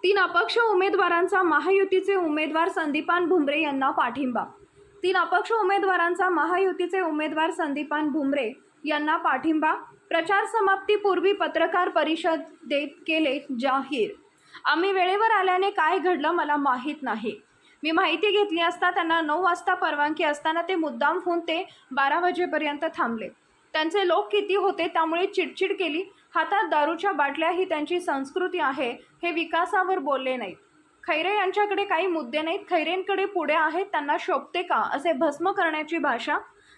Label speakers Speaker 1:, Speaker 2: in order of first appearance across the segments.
Speaker 1: तीन अपक्ष उमेदवारांचा महायुतीचे उमेदवार संदीपान भुमरे यांना पाठिंबा। तीन अपक्ष उमेदवारांचा महायुतीचे उमेदवार संदीपान भुमरे यांना पाठिंबा। प्रचार समाप्तीपूर्वी पत्रकार परिषदेत केले जाहीर। आम्ही वेळेवर आल्याने काय घडलं मला माहीत नाही। मी माहिती घेतली असता त्यांना 9 वाजता परवानगी असताना ते मुद्दाम होऊन ते 12 वाजेपर्यंत थांबले। त्यांचे लोक किती होते त्यामुळे चिडचिड केली। हातात दारूच्या बाटल्या ही त्यांची संस्कृती आहे हे विकासावर बोलले नाहीत। खैरे यांच्याकडे काही मुद्दे नाहीत, खैरेंकडे पुढे आहेत, त्यांना शोभते का असे भस्म करण्याची भाषा।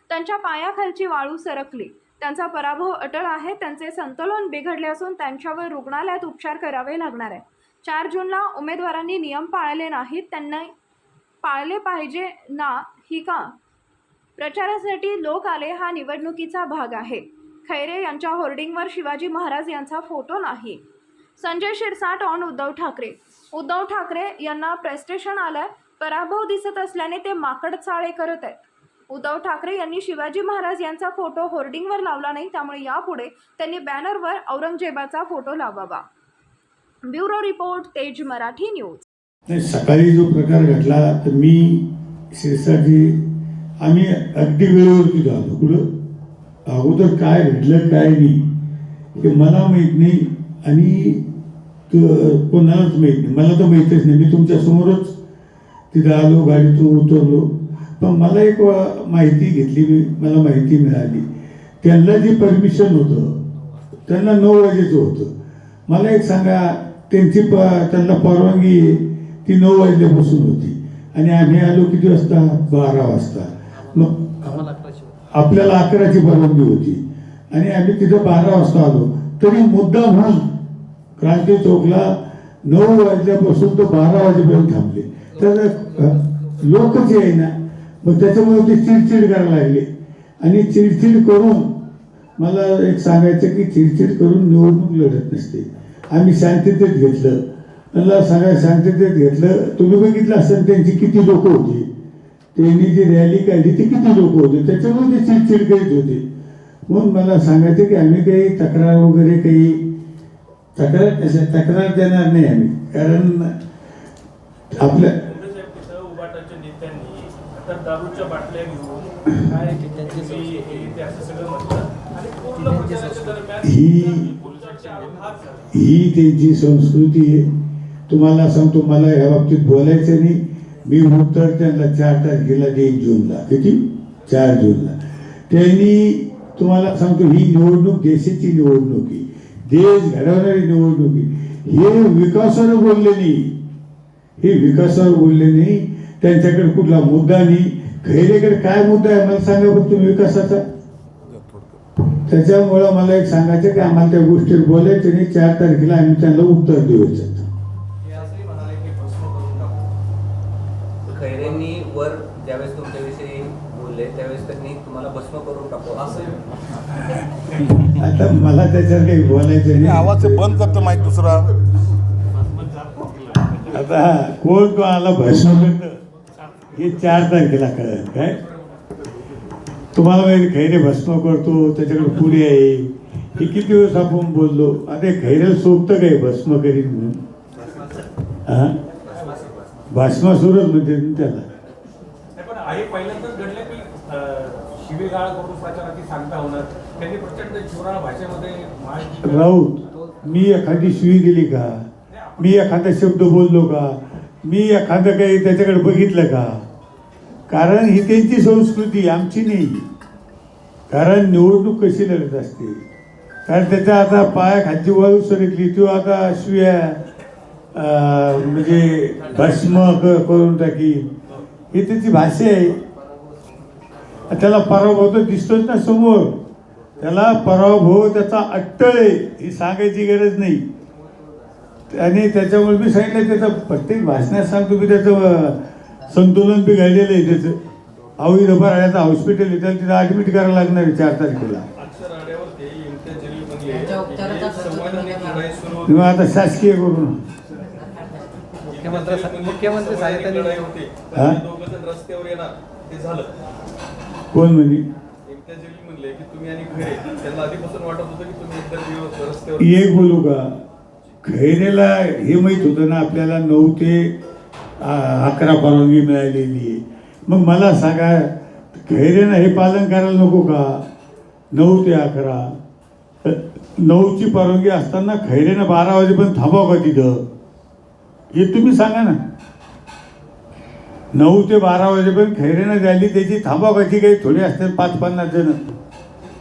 Speaker 1: त्यांच्या पायाखालची वाळू सरकली। त्यांचा पराभव अटळ आहे। त्यांचे संतुलन बिघडले असून त्यांच्यावर रुग्णालयात उपचार करावे लागणार आहे। 4 जूनला उमेदवारांनी नियम पाळले नाहीत, त्यांना पाळले पाहिजे ना ही का? प्रचारासाठी लोक आले हा निवडणुकीचा भाग आहे। खैरे यांच्या होर्डिंगवर शिवाजी महाराज यांचा फोटो नाही। संजय शिरसाट ऑन उद्धव ठाकरे। उद्धव ठाकरे यांना प्रेस्टेशन आलंय, पराभव दिसत असल्याने ते माकड चाळे करत आहेत। उद्धव ठाकरे यांनी शिवाजी महाराज यांचा फोटो होर्डिंगवर लावला नाही, त्यामुळे यापुढे त्यांनी बॅनरवर औरंगजेबाचा फोटो लावावा। ब्युरो रिपोर्ट, तेज मराठी न्यूज।
Speaker 2: सकाळी जो प्रकार घडला तर मी शिरसाटजी आम्ही अगदी वेळेवरती झालो। कुठं अगोदर काय घडलं काय नाही हे मला माहीत नाही आणि कोणालाच माहीत नाही। मला तर माहीतच नाही। मी तुमच्या समोरच तिथं आलो, गाडीतून उतरलो, पण मला एक माहिती घेतली, मला माहिती मिळाली त्यांना जी परमिशन होतं त्यांना 9 वाजेचं होतं। मला एक सांगा, त्यांची त्यांना परवानगी ती 9 वाजल्यापासून होती आणि आम्ही आलो किती वाजता? 12 वाजता। मग आपल्याला 11ची परवानगी होती आणि आम्ही तिथं 12 वाजता आलो, तरी मुद्दाम म्हणून क्रांती चौकला 9 वाजल्यापासून तर 12 वाजेपर्यंत थांबले। तर लोकच येईना, मग त्याच्यामुळे ते चिडचिड करायला लागले आणि चिडचिड करून मला एक सांगायचं की चिडचिड करून निवडणूक लढत नसते। आम्ही शांततेत घेतलं, मला सगळ्या शांततेत घेतलं। तुम्ही बघितलं असेल त्यांची किती लोक होती, त्यांनी जी रॅली काढली ती किती लोक होते, त्याच्यामुळे ते चिडचिड करीत होते। म्हणून मला सांगायचं की आम्ही काही तक्रार वगैरे काही तक्रार देणार नाही आम्ही, कारण आपल्या
Speaker 3: दारूच्या बाटल्या घेऊन काय
Speaker 2: ही त्यांची संस्कृती आहे। तुम्हाला सांगतो, मला या बाबतीत बोलायचं नाही। मी उत्तर त्यांना 4 तारखेला देईन, जूनला। किती? 4 जूनला। त्यांनी तुम्हाला सांगतो ही निवडणूक देशाची निवडणूक आहे, देश घडवणारी निवडणूक आहे। हे विकासावर बोलले नाही, हे विकासावर बोलले नाही। त्यांच्याकडे कुठला मुद्दा नाही। खैरेकडे काय मुद्दा आहे मला सांगा बघ तुम्ही विकासाचा। त्याच्यामुळं मला एक सांगायचं की आम्हाला त्या गोष्टीवर बोलायचं नाही। 4 तारखेला आम्ही त्यांना उत्तर द्यायचं।
Speaker 4: खैरेंनी वर ज्यावेळेस तुमच्याविषयी बोलले त्यावेळेस त्यांनी तुम्हाला भस्म करून टाकू असं।
Speaker 2: आता मला त्याच्यावर काही बोलायचं नाही।
Speaker 5: आवाज बंद करतो माईक दुसरा।
Speaker 2: आता कोण कोणाला भस्म करतं हे 4 तारखेला कळेल। काय तुम्हाला माहिती, खैरे भस्म करतो, त्याच्याकडे पुढे आहे, हे किती दिवस आपण बोललो। आता खैरेला सोबतं काय भस्म करीन म्हणून? हा, भस्मासुरच म्हणते त्याला।
Speaker 3: पहिल्यांदाच घडलं की शिवीगाळ करून प्रचाराची सांगता होणार, त्यांनी प्रचंड जोराळ भाषेमध्ये
Speaker 2: राऊत मी एखादी शिवी दिली का? मी एखादा शब्द बोललो का? मी एखादं काही त्याच्याकडे बघितलं का? कारण ही त्यांची संस्कृती, आमची नाही। कारण निवडणूक कशी लढत असते, कारण त्याच्या आता पायाखालची वाळू सरकली, तो आता शिव्या म्हणजे भस्म करून टाकी, ही त्याची भाषा आहे। त्याला पराभव तर दिसतोच ना समोर, त्याला पराभव त्याचा अट्टळ आहे, ही सांगायची गरज नाही। आणि त्याच्यामुळे मी सांगितलं त्याचं प्रत्येक भाषणात सांगतो मी त्याचं संतुलन बिघडलेलं आहे त्याचं। अहो इथं बराड्याचं हॉस्पिटल आहे, त्याला तिथं ॲडमिट करायला लागणार आहे 4 तारखेला। तुम्ही आता शासकीय करून
Speaker 4: मुख्यमंत्री
Speaker 3: रस्त्यावर येणार ते झालं।
Speaker 2: कोण म्हणे?
Speaker 3: म्हणले की तुम्ही आणि खैरे त्यांना आधीपासून वाटत होतं की तुम्ही एकदा रस्त्यावर
Speaker 2: एक बोलू का? खैरेला हे माहीत होतं ना आपल्याला 9 ते 11 परवानगी मिळालेली आहे. मग मला सांगा खैरेनं हे पालन करायला नको का? 9 ते 11 9ची परवानगी असताना खैरेनं 12 वाजेपर्यंत थांबावं का तिथं? हे तुम्ही सांगा ना. 9 ते 12 वाजेपर्यंत खैरेनं झाली त्याची थांबावं का? ती काही थोडी असतात 5-50 जण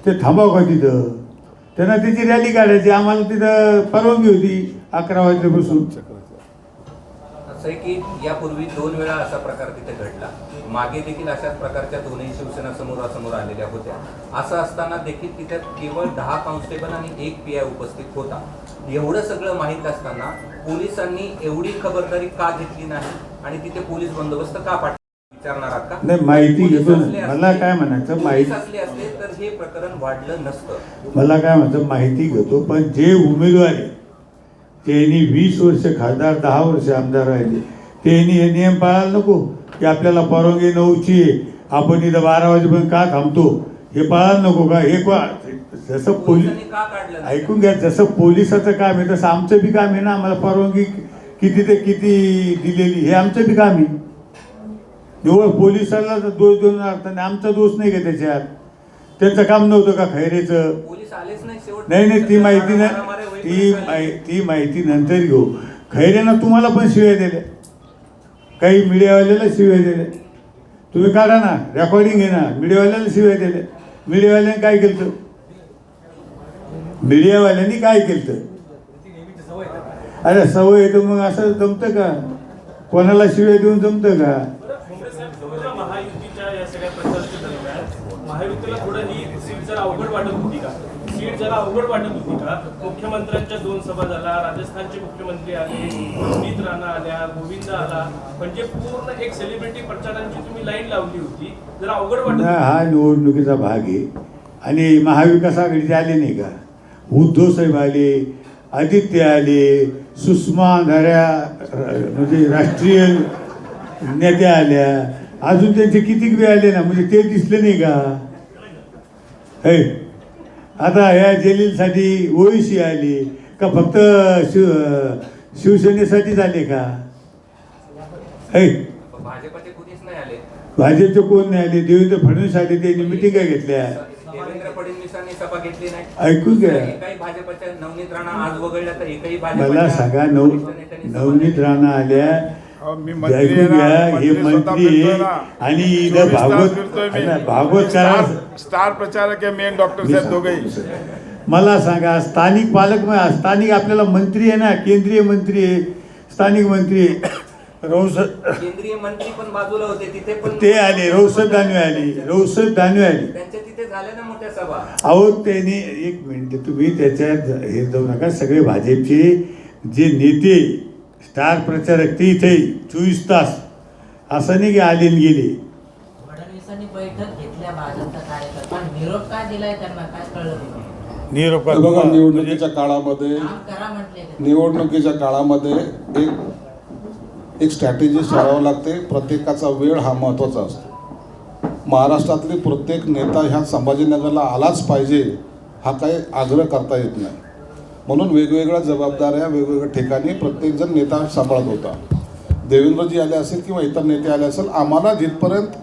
Speaker 2: ते थांबावं का तिथं? त्यांना त्याची रॅली काढायची. आम्हाला तिथं परवानगी होती 11 वाजल्यापासून.
Speaker 4: असं आहे की यापूर्वी 2 वेळा असा प्रकार तिथे घडला. मागे देखील अशाच प्रकारच्या दोन्ही शिवसेना समोरासमोर आलेल्या होत्या. असं असताना देखील तिथे केवळ 10 कॉन्स्टेबल आणि 1 PI उपस्थित होता. एवढं सगळं माहीत असताना पोलिसांनी एवढी खबरदारी का घेतली नाही आणि तिथे पोलीस बंदोबस्त का पाठवला विचारणार आहात का?
Speaker 2: नाही, माहिती
Speaker 4: पोलीस
Speaker 2: घेतो ना.
Speaker 4: असले
Speaker 2: मला
Speaker 4: असते-
Speaker 2: काय म्हणायचं,
Speaker 4: पोलीस
Speaker 2: माहिती
Speaker 4: असले असते तर हे प्रकरण वाढलं नसतं.
Speaker 2: मला काय म्हणतं माहिती घेतो. पण जे उमेदवार आहे त्यांनी 20 वर्ष खासदार 10 वर्ष आमदार राहिले त्यांनी हे नियम पाळायला नको की आपल्याला परवानगी 9ची आहे, आपण इथं 12 वाजेपर्यंत का थांबतो? हे पाळायला नको का? हे जसं पोलीस
Speaker 4: पोलिसांनी का काढलं नाही?
Speaker 2: ऐकून घ्या, जसं पोलिसाचं काम आहे तसं आमचं बी काम आहे ना. आम्हाला परवानगी किती ते किती दिलेली हे आमचं बी काम आहे. निवड पोलिसाला दोष देऊन अर्थ नाही. आमचा दोष नाही का त्याच्यात? त्यांचं काम नव्हतं का खैरेचं?
Speaker 4: पोलीस आलेच नाही शेवट.
Speaker 2: नाही ती माहिती ना,
Speaker 4: मारामारी होईपर्यंत
Speaker 2: ती माहिती नंतर घेऊ. खैरेनं तुम्हाला पण शिव्या दिल्या, काही मीडियावाल्याला शिव्या दिल्या. तुम्ही काढा ना, रेकॉर्डिंग आहे ना. मीडियावाल्याला शिव्या दिल्या. मीडियावाल्यांनी काय केलं? मीडियावाल्यांनी काय केलं? अरे सवय येतं मग असं जमतं का? कोणाला शिव्या देऊन जमतं का?
Speaker 5: महायुतीच्या या सगळ्या प्रचाराच्या दरम्यान महायुतीला थोडं ही सीट जरा अवघड वाटत होती का? सीट जरा अवघड वाटत होती का? मुख्यमंत्र्यांच्या 2 सभा झाला, राजस्थानचे मुख्यमंत्री आले, रणजित राणा आल्या, गोविंद आला, म्हणजे पूर्ण एक सेलिब्रिटी प्रचारांची तुम्ही लाईन लावली होती. जरा अवघड वाटत होती.
Speaker 2: हा निवडणुकीचा भाग आहे. आणि महाविकास आघाडीचे आले नाही का? उद्धव साहेब आले, आदित्य आले, सुषमा अंधाऱ्या म्हणजे राष्ट्रीय नेत्या आल्या, अजून त्यांचे किती बी आले ना. म्हणजे ते दिसले नाही का? हे आता ह्या जलीलसाठी ओळीशी आली का? फक्त शिवसेनेसाठीच आले का? हे
Speaker 4: भाजपचे कुणीच नाही आले.
Speaker 2: भाजपचे कोण नाही आले? देवेंद्र फडणवीस आले, त्यांनी मिटिंगा घेतल्या.
Speaker 4: देवेंद्र फडणवीसांनी सभा घेतली नाही.
Speaker 2: ऐकून घ्या.
Speaker 4: एकही भाजपच्या नवनीत राणा आज वगळल्या तर एकही
Speaker 2: मला सांगा, नवनीत राणा आल्या,
Speaker 6: मी मंत्री
Speaker 2: ऐकून
Speaker 6: आहे
Speaker 2: घ्या.
Speaker 6: ना,
Speaker 2: हे
Speaker 6: मंत्री स्वतः
Speaker 2: मंत्री
Speaker 6: फिरतोय
Speaker 2: आहे
Speaker 6: ना.
Speaker 2: आणि इथं
Speaker 6: 24 तास
Speaker 2: भागवत
Speaker 6: फिरतोय मी.
Speaker 2: भागवत करा.
Speaker 6: स्टार प्रचारक आहे मेन डॉक्टर साहेब दोघेही.
Speaker 2: मला सांगा, स्थानिक स्थानिक आपल्याला मंत्री आहे ना, केंद्रीय मंत्री आहे, स्थानिक मंत्री आहे.
Speaker 4: केंद्रीय मंत्री पण बाजूला होते तिथे पण
Speaker 2: ते आले, रौसद दानवे आली.
Speaker 4: त्यांच्या तिथे झाल्या ना मोठ्या सभा.
Speaker 2: अहो त्यांनी एक मिनिट, तुम्ही त्याच्यात हे जाऊ नका. सगळे भाजपचे जे नेते स्टार प्रचारक ते इथे 24 तास असं नाही की आले आणि गेले.
Speaker 7: फडणवीसांनी बैठक घेतल्या भाजपचा कार्यकर्ता, निरोप काय दिलाय त्यांना काय कळलं नाही.
Speaker 2: निरोप
Speaker 8: बघा, निवडणुकीच्या काळामध्ये
Speaker 7: काम करा म्हटले.
Speaker 8: निवडणुकीच्या काळामध्ये एक स्ट्रॅटेजी ठरवावी लागते. प्रत्येकाचा वेळ हा महत्त्वाचा असतो. महाराष्ट्रातली प्रत्येक नेता ह्या संभाजीनगरला आलाच पाहिजे हा काही आग्रह करता येत नाही. म्हणून वेगवेगळ्या जबाबदाऱ्या वेगवेगळ्या ठिकाणी प्रत्येकजण नेता सांभाळत होता. देवेंद्रजी आले असेल किंवा इतर नेते आले असेल, आम्हाला जिथपर्यंत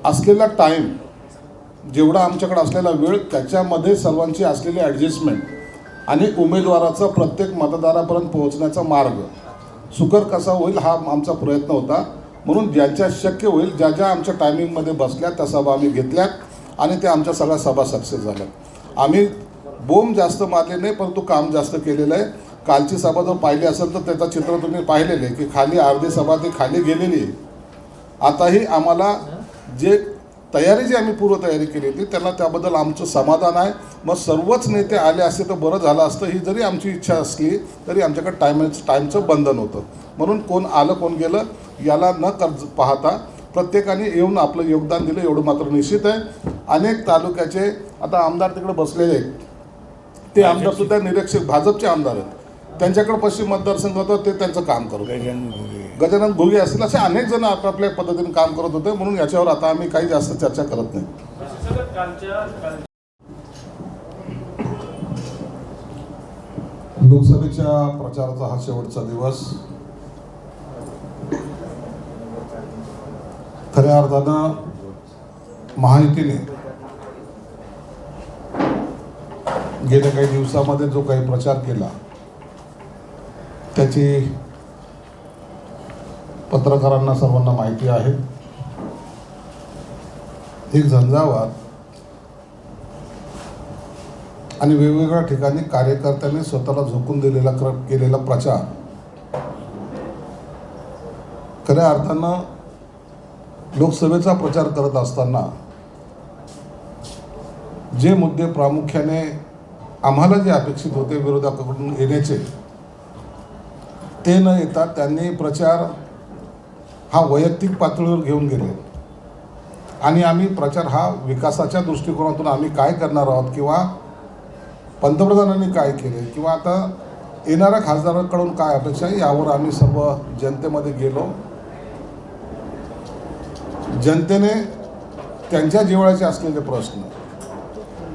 Speaker 8: असलेला टाईम, जेवढा आमच्याकडे असलेला वेळ, त्याच्यामध्ये सर्वांची असलेली ॲडजस्टमेंट आणि उमेदवाराचा प्रत्येक मतदारापर्यंत पोहोचण्याचा मार्ग सुकर कसा होईल हा आमचा प्रयत्न होता. म्हणून ज्यांच्या शक्य होईल, ज्या ज्या आमच्या टायमिंगमध्ये बसल्या त्या सभा आम्ही घेतल्यात आणि त्या आमच्या सगळ्या सभा सक्सेस झाल्या. आम्ही बोंब जास्त मारले नाही, परंतु काम जास्त केलेलं आहे. कालची सभा जर पाहिली असेल तर त्याचं चित्र तुम्ही पाहिलेलं आहे की खाली अर्धी सभा ती खाली गेलेली आहे. आताही आम्हाला जे तयारी जी आम्ही पूर्वतयारी केली होती त्यांना त्याबद्दल आमचं समाधान आहे. मग सर्वच नेते आले असते तर बरं झालं असतं. ही जरी आमची इच्छा असली तरी आमच्याकडे टाईमचं बंधन होतं. म्हणून कोण आलं कोण गेलं याला न पाहता प्रत्येकाने येऊन आपलं योगदान दिलं एवढं मात्र निश्चित आहे. अनेक तालुक्याचे आता आमदार तिकडे बसलेले आहेत, ते आमदारसुद्धा निरीक्षक भाजपचे आमदार आहेत. त्यांच्याकडे पश्चिम मतदारसंघ होतं, ते त्यांचं काम करत होते. गजानन घुगे असतील असे अनेक जण आपापल्या पद्धतीने काम करत होते. म्हणून याच्यावर आता आम्ही काही जास्त चर्चा करत नाही. लोकसभेच्या प्रचाराचा हा शेवटचा दिवस. खऱ्या अर्थानं महायुतीने गेल्या काही दिवसामध्ये जो काही प्रचार केला त्याची पत्रकारांना सर्वांना माहिती आहे. एक झंझावात आणि वेगवेगळ्या ठिकाणी कार्यकर्त्यांनी स्वतःला झोकून केलेला प्रचार खऱ्या अर्थानं लोकसभेचा प्रचार करत असताना जे मुद्दे प्रामुख्याने आम्हाला जे अपेक्षित होते विरोधकाकडून येण्याचे ते न येता त्यांनी प्रचार हा वैयक्तिक पातळीवर घेऊन गेले आणि आम्ही प्रचार हा विकासाच्या दृष्टिकोनातून आम्ही काय करणार आहोत किंवा पंतप्रधानांनी काय केले किंवा आता येणाऱ्या खासदारांकडून काय अपेक्षा आहे यावर आम्ही सर्व जनतेमध्ये गेलो. जनतेने त्यांच्या जिव्हाळ्याचे असलेले प्रश्न,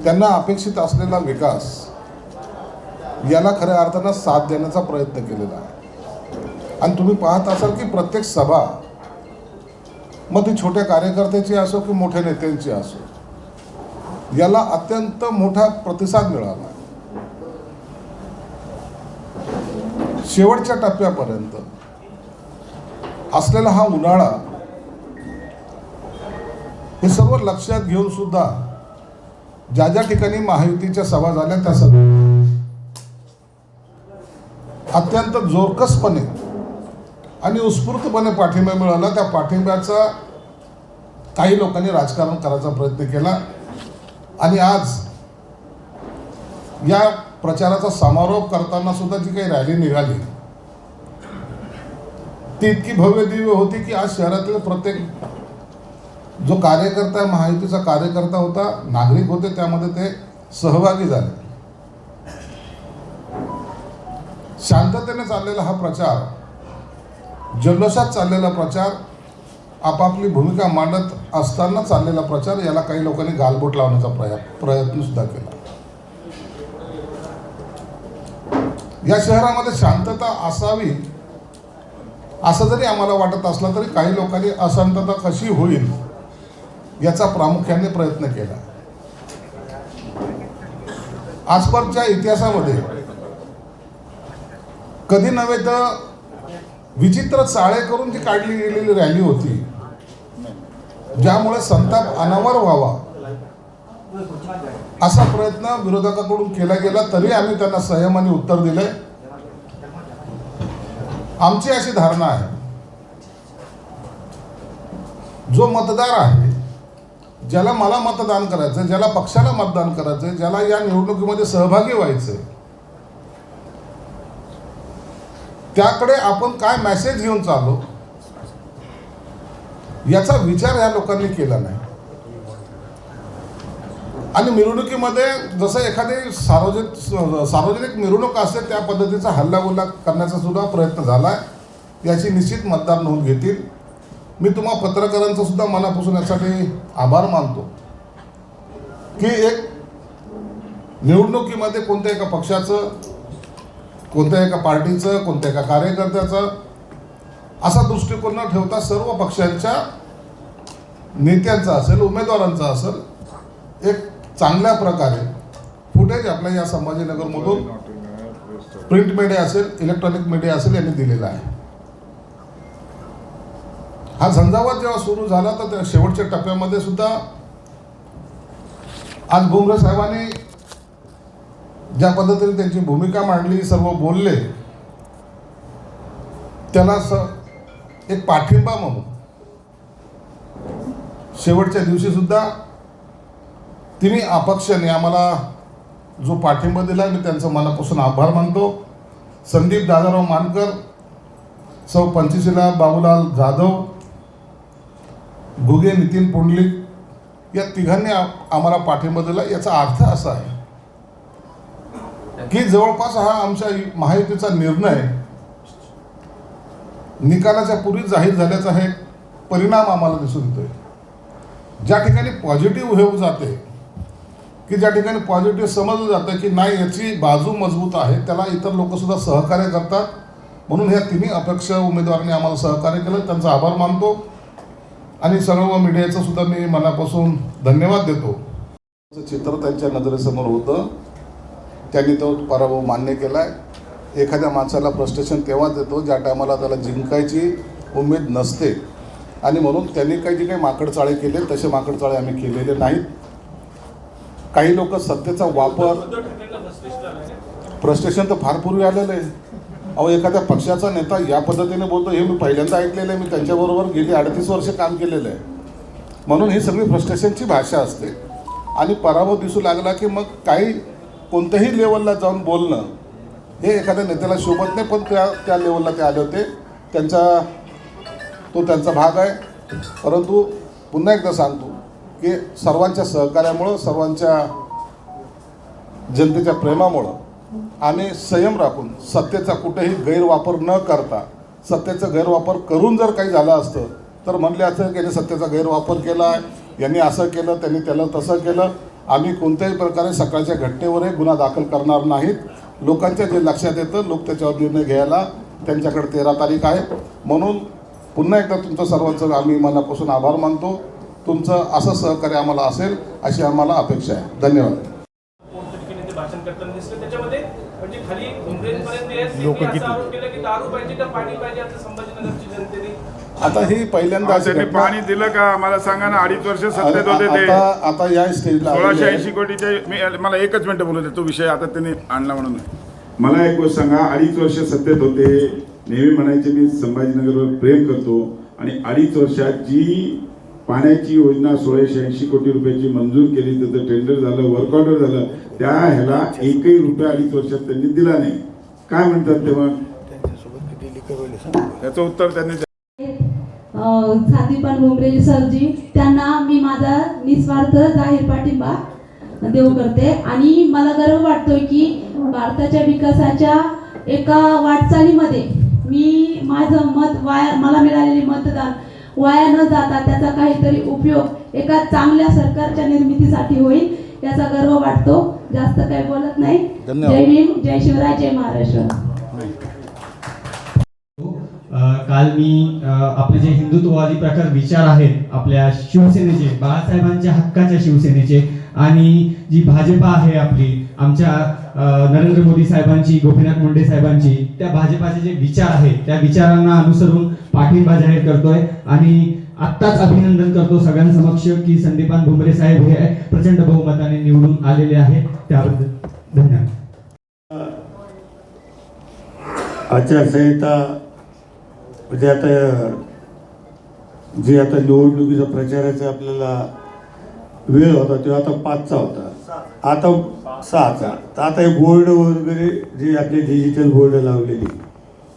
Speaker 8: त्यांना अपेक्षित असलेला विकास याला खऱ्या अर्थानं साथ देण्याचा प्रयत्न केलेला आहे. आणि तुम्ही पाहत असाल की प्रत्येक सभा, मग ती छोट्या कार्यकर्त्याची असो की मोठ्या नेत्यांची असो, याला अत्यंत मोठा प्रतिसाद मिळाला. शेवटच्या टप्प्यापर्यंत असलेला हा उन्हाळा हे सर्व लक्षात घेऊन सुद्धा ज्या ज्या ठिकाणी महायुतीच्या सभा झाल्या त्या सर्व अत्यंत जोरकसपणे आणि उत्स्फूर्तपणे पाठिंबा मिळाला. त्या पाठिंब्याचा काही लोकांनी राजकारण करायचा प्रयत्न केला आणि आज या प्रचाराचा समारोप करताना सुद्धा जी काही रॅली निघाली ती इतकी भव्य दिव्य होती की आज शहरातील प्रत्येक जो कार्यकर्ता, महायुतीचा कार्यकर्ता होता, नागरिक होते, त्यामध्ये ते सहभागी झाले. शांततेने चाललेला हा प्रचार, जल्लोषात चाललेला प्रचार, आपापली भूमिका मांडत असताना चाललेला प्रचार याला काही लोकांनी गालबोट लावण्याचा प्रयत्न सुद्धा केला. या शहरामध्ये शांतता असावी असं जरी आम्हाला वाटत असलं तरी काही लोकांनी अशांतता कशी होईल याचा प्रामुख्याने प्रयत्न केला. आजपर्यंतच्या इतिहासामध्ये कधी नव्हे तर विचित्र चाळे करून जी काढली गेलेली रॅली होती, ज्यामुळे संताप अनावर व्हावा असा प्रयत्न विरोधकाकडून केला गेला, तरी आम्ही त्यांना संयमाने उत्तर दिले. आमची अशी धारणा आहे, जो मतदार आहे, ज्याला मला मतदान करायचं, ज्याला पक्षाला मतदान करायचं, ज्याला या निवडणुकीमध्ये सहभागी व्हायचं, त्याकडे आपण काय मेसेज घेऊन चाललो याचा विचार या लोकांनी केला नाही. आणि मिरवणुकीमध्ये जसं एखादी सार्वजनिक मिरवणूक असते त्या पद्धतीचा हल्लागुल्ला करण्याचा सुद्धा प्रयत्न झाला आहे. याची निश्चित मतदार नोंद घेतील. मी तुम्हा पत्रकारांचा सुद्धा मनापासून यासाठी आभार मानतो की एक निवडणुकीमध्ये कोणत्या एका पक्षाचं, कोणत्या एका पार्टीचं, कोणत्या एका कार्यकर्त्याचं असा दृष्टिकोन न ठेवता सर्व पक्षांच्या नेत्यांचा असेल, उमेदवारांचा असेल, एक चांगल्या प्रकारे फुटेज आपल्या या संभाजीनगरमधून प्रिंट मीडिया असेल, इलेक्ट्रॉनिक मीडिया असेल यांनी दिलेला आहे. हा झंझावात जेव्हा सुरू झाला तर त्या शेवटच्या टप्प्यामध्ये सुद्धा आज भुमरे साहेबांनी ज्या पद्धतीने त्यांची भूमिका मांडली, सर्व बोलले, त्याला एक पाठिंबा म्हणून शेवटच्या दिवशी सुद्धा तिने अपक्षाने आम्हाला जो पाठिंबा दिला, मी त्यांचं मनापासून आभार मानतो. संदीप दादाराव मानकर, सौ पंचशीला बाबूलाल जाधव, घुगे नितीन पुंडलिक या तिघांनी आम्हाला पाठिंबा दिला. याचा अर्थ असा आहे की जवळपास हा आमच्या महायुतीचा निर्णय निकालाच्या पूर्वी जाहीर झाल्याचा हे परिणाम आम्हाला दिसून येतोय. ज्या ठिकाणी पॉझिटिव्ह होऊ जाते की ज्या ठिकाणी पॉझिटिव्ह समजलं जातं की नाही याची बाजू मजबूत आहे, त्याला इतर लोकसुद्धा सहकार्य करतात. म्हणून ह्या तिन्ही अपक्ष उमेदवारांनी आम्हाला सहकार्य केलं, त्यांचा आभार मानतो आणि सर्व मीडियाचं सुद्धा मी मनापासून धन्यवाद देतो. चित्र त्यांच्या नजरेसमोर होतं, त्यांनी तो पराभव मान्य केला आहे. एखाद्या माणसाला फ्रस्ट्रेशन तेव्हाच येतो ज्या टायमाला त्याला जिंकायची उमेद नसते आणि म्हणून त्यांनी जे काही माकडचाळे केले तसे माकडचाळे आम्ही केलेले नाहीत. काही लोक सत्तेचा वापर,
Speaker 5: उद्धव ठाकरेंना फ्रस्ट्रेशन आलं आहे.
Speaker 8: फ्रस्ट्रेशन तर फार पूर्वी आलेलं आहे. अहो, एखाद्या पक्षाचा नेता या पद्धतीने बोलतो हे मी पहिल्यांदा ऐकलेलं आहे. मी त्यांच्याबरोबर गेली 38 वर्ष काम केलेलं आहे. म्हणून ही सगळी फ्रस्ट्रेशनची भाषा असते आणि पराभव दिसू लागला की मग काही कोणत्याही लेवलला जाऊन बोलणं हे एखाद्या नेत्याला शोभत नाही. पण त्या लेवलला ते आले होते, त्यांचा भाग आहे. परंतु पुन्हा एकदा सांगतो की सर्वांच्या सहकार्यामुळं, सर्वांच्या जनतेच्या प्रेमामुळं आम्ही संयम राखून सत्तेचा कुठेही गैरवापर न करता, सत्तेचा गैरवापर करून जर काही झालं असतं तर म्हणले असं की यांनी सत्तेचा गैरवापर केला आहे, यांनी असं केलं, त्यांनी त्याला तसं केलं. आम्ही कोणत्याही प्रकारे सकाळच्या घटनेवरही गुन्हा दाखल करणार नाहीत. लोकांच्या जे लक्षात येतं लोक त्याच्यावर निर्णय घ्यायला त्यांच्याकडे 13 तारीख आहे. म्हणून पुन्हा एकदा तुमचं सर्वांचं आम्ही मनापासून आभार मानतो. तुमचं असं सहकार्य आम्हाला असेल अशी आम्हाला अपेक्षा आहे. धन्यवाद.
Speaker 5: कोणत्या ठिकाणी ते भाषण करताना दिसलं त्याच्यामध्ये म्हणजे खाली भुमरेंपर्यंत असा आरोप केला की दारू पाहिजे का पाणी पाहिजे आता संभाजीनगरची जनतेने.
Speaker 8: आता ही पहिल्यांदा
Speaker 6: त्यांनी पाणी दिलं का आम्हाला सांगा ना. 2.5 वर्ष सत्तेत होते ते.
Speaker 8: आता या स्टेजला
Speaker 6: 1680 कोटीचे. मला एकच मिनिट बोलू दे, तो विषय आता त्यांनी आणला म्हणून. मला एक गोष्ट सांगा, 2.5 वर्ष सत्तेत होते, नेहमी म्हणायचे मी संभाजीनगरवर प्रेम करतो आणि 2.5 वर्षात जी पाण्याची योजना 1680 कोटी रुपयाची मंजूर केली, त्याचं टेंडर झालं, वर्क ऑर्डर झालं, त्या ह्याला एकही रुपया 2.5 वर्षात त्यांनी दिला नाही. काय म्हणतात तेव्हा याचं उत्तर त्यांनी
Speaker 9: संदीपान भुमरे सरजी त्यांना मी माझा निस्वार्थ जाहीर पाठिंबा देऊ करते आणि मला गर्व वाटतोय की भारताच्या विकासाच्या एका वाटचालीमध्ये मी माझं मत मला मिळालेले मतदान वाया न जाता त्याचा काहीतरी उपयोग एका चांगल्या सरकारच्या निर्मितीसाठी होईल याचा गर्व वाटतो. जास्त काही बोलत नाही. जय भीम, जय शिवराय, जय महाराष्ट्र.
Speaker 10: काल मी आपले जे हिंदुत्ववादी प्रकार विचार आहेत आपल्या शिवसेनेचे, बाळासाहेबांच्या हक्काच्या शिवसेनेचे आणि जी भाजपा आहे आपली आमच्या नरेंद्र मोदी साहेबांची, गोपीनाथ मुंडे साहेबांची, त्या भाजपाचे जे विचार आहेत त्या विचारांना अनुसरून पाठिंबा जाहीर करतोय आणि आत्ताच अभिनंदन करतो सगळ्यांसमक्ष की संदीपान भुमरे साहेब हे प्रचंड बहुमताने निवडून आलेले आहेत. त्याबद्दल धन्यवाद.
Speaker 2: आचारसंहिता म्हणजे आता निवडणुकीचा प्रचाराचा आपल्याला वेळ होता तो आता 5चा होता, आता 6चा. तर आता हे बोर्ड वगैरे जे आपले डिजिटल बोर्ड लावलेली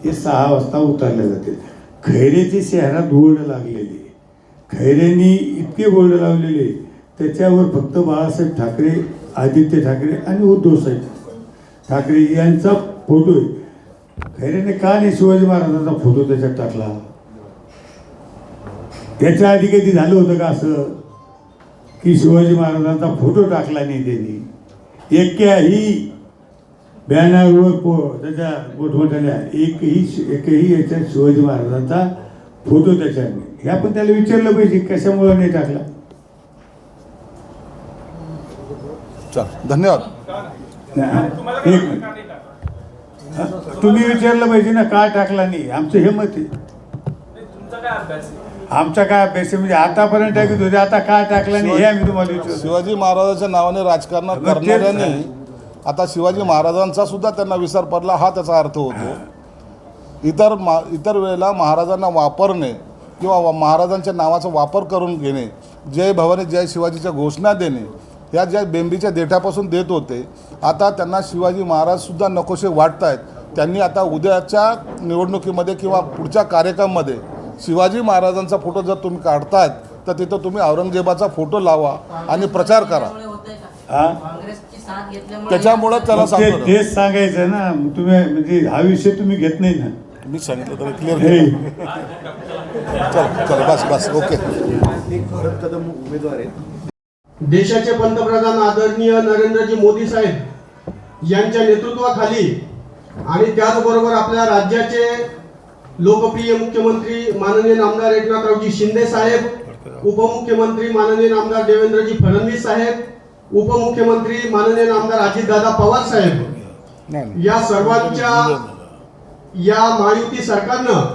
Speaker 2: हे 6 वाजता उतरले जाते. खैरेची शहरात बोर्ड लागलेली, खैरेंनी इतके बोर्ड लावलेले त्याच्यावर फक्त बाळासाहेब ठाकरे, आदित्य ठाकरे आणि उद्धवसाहेब ठाकरे यांचा फोटो आहे. खैरेने का नाही शिवाजी महाराजांचा फोटो त्याच्यात टाकला? याच्या आधी कधी झालं होतं का असं की शिवाजी महाराजांचा फोटो टाकला नाही त्यांनी? एकही बॅनरवर त्याच्या मोठमोठ्याने एकही याच्यात शिवाजी महाराजांचा फोटो त्याच्यात नाही. हे आपण त्याला विचारलं पाहिजे कशामुळे नाही टाकला.
Speaker 8: चल धन्यवाद.
Speaker 2: तुम्ही विचारलं पाहिजे ना का टाकला नाही. आमचं हे मत आहे.
Speaker 5: तुमचा काय अभ्यास आहे?
Speaker 2: आमचा काय अभ्यास आहे म्हणजे आतापर्यंत टाकत होते, आता का टाकला नाही हे आम्ही तुम्हाला विचारतो.
Speaker 8: शिवाजी महाराजांच्या नावाने राजकारण करणाऱ्यांनी आता शिवाजी महाराजांचा सुद्धा त्यांना विसर पडला हा त्याचा अर्थ होतो. इतर वेळेला महाराजांना वापरणे किंवा महाराजांच्या नावाचा वापर करून घेणे, जय भवानी जय शिवाजीच्या घोषणा देणे, ह्या ज्या बेंबीच्या देठापासून देत होते आता त्यांना शिवाजी महाराजसुद्धा नकोसे वाटत आहेत. त्यांनी आता उद्याच्या निवडणुकीमध्ये किंवा पुढच्या कार्यक्रमामध्ये शिवाजी महाराजांचा फोटो जर तुम्ही काढतायत तर तिथं तुम्ही औरंगजेबाचा फोटो लावा आणि प्रचार करा.
Speaker 7: काँग्रेसची साथ घेतल्यामुळे
Speaker 8: त्याच्यामुळं त्याला सांगतो
Speaker 2: तेच सांगायचं ना. तुम्ही म्हणजे हा विषय तुम्ही घेत नाही ना.
Speaker 8: मी सांगितलं तर क्लिअर. चल चल बस बस ओके.
Speaker 11: एक भरत कदम उमेदवार आहेत देशाचे पंतप्रधान आदरणीय नरेंद्रजी मोदी साहेब यांच्या नेतृत्वाखाली आणि त्याचबरोबर आपल्या राज्याचे लोकप्रिय मुख्यमंत्री माननीय नामदार एकनाथरावजी शिंदे साहेब, उपमुख्यमंत्री माननीय नामदार देवेंद्रजी फडणवीस साहेब, उपमुख्यमंत्री माननीय नामदार अजितदादा पवार साहेब या सर्वांच्या या महायुती सरकारनं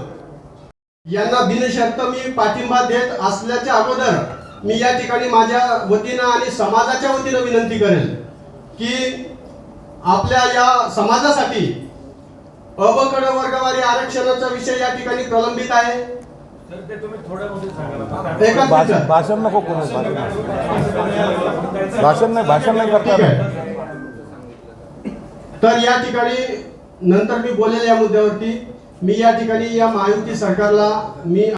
Speaker 11: यांना बिनशर्त मी पाठिंबा देत असल्याच्या अगोदर मी या ठिकाणी माझ्या वतीनं आणि समाजाच्या वतीनं विनंती करेल की आपल्या या समाजासाठी अबकड वर्गवारी आरक्षणाचा विषय या ठिकाणी प्रलंबित आहे.
Speaker 3: तर ते तुम्ही थोड्यामध्ये सांगा ना.
Speaker 11: एकच मिनिट.
Speaker 12: भाषण नको कोण भाषण नाही करता
Speaker 11: ठीक आहे. तर या ठिकाणी नंतर मी बोलेल या मुद्द्यावरती. मी या ठिकाणी या महायुती सरकारला मी